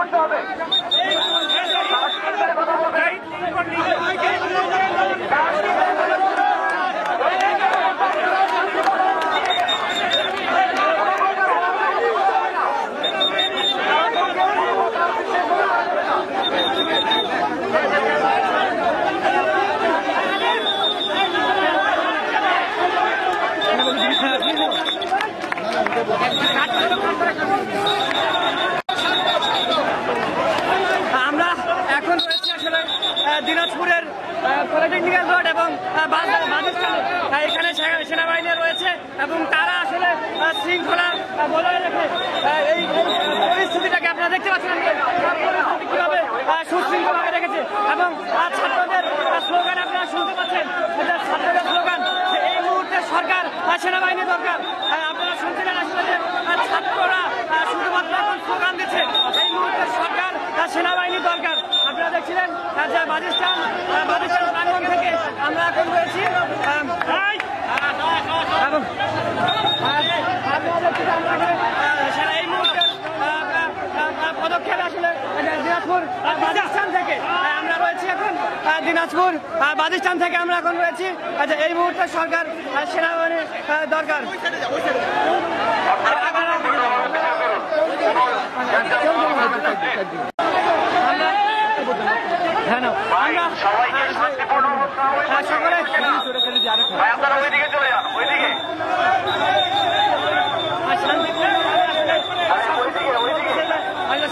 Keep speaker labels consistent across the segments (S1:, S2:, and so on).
S1: করতে হবে।
S2: আমরা এখন রয়েছি আসলে দিনাজপুরের পলিটেকনিক্যাল রোড এবং এখানে সেনাবাহিনী রয়েছে এবং তারা আসলে শৃঙ্খলা বজায় রেখে এই পরিস্থিতিটাকে আপনারা দেখতে পাচ্ছেন কিভাবে সুশৃঙ্খলভাবে রেখেছে এবং ছাত্রদের স্লোগান আপনারা শুনতে পাচ্ছেন। ছাত্রদের স্লোগান যে এই মুহূর্তে সরকার সেনাবাহিনী দরকার। আপনারা শুনছিলেন আসলে যে ছাত্ররা শুধুমাত্র এখন স্লোগান দিচ্ছে এই মুহূর্তে সরকার সেনাবাহিনী দরকার। আপনারা দেখছিলেন যে বাজিস্তান প্রাঙ্গণ থেকে আমরা এখন রয়েছি এবং এই মুহূর্তে পদক্ষেপ আসলে দিনাজপুর বাজিস্তান থেকে আমরা রয়েছি এখন দিনাজপুর বাজিস্তান থেকে আমরা এখন রয়েছি। এই মুহূর্তে সরকার সেনাবাহিনী দরকার।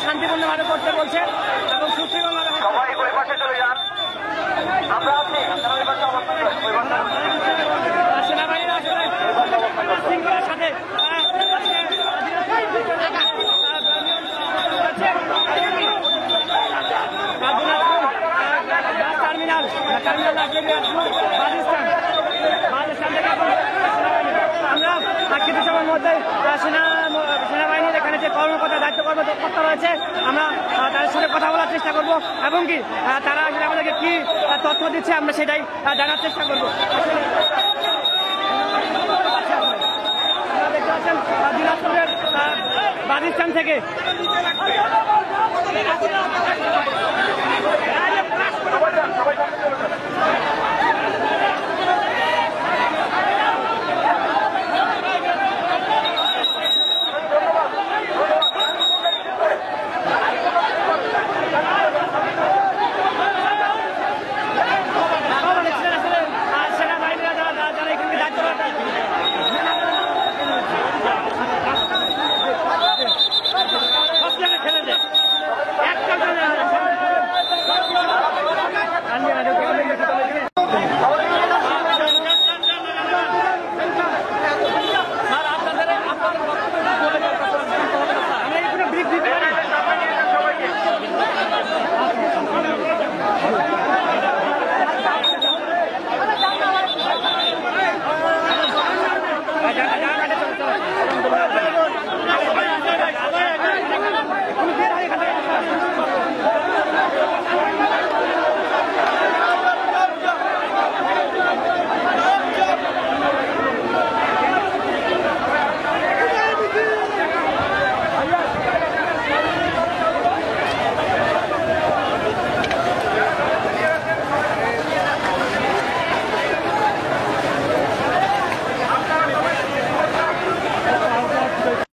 S2: শান্তিপূর্ণভাবে করতে বলছে এবং সুশৃঙ্খলভাবে
S1: সবাই ওই পাশে চলে যান। আমরা আছি
S2: সেনাবাহিনীর আসলে শৃঙ্খলার সাথে আমরা কিছু সময়ের মধ্যে সেনাবাহিনীর এখানে যে কর্মকর্তা দায়িত্ব কর্মকর্তা রয়েছে আমরা তাদের সাথে কথা বলার চেষ্টা করব এবং কি তারা আসলে আমাদেরকে কি তথ্য দিচ্ছে আমরা সেটাই জানার চেষ্টা করব। আপনারা দেখতে পাচ্ছেন দিনাজপুরের বাজিস্তান থেকে
S1: সবাই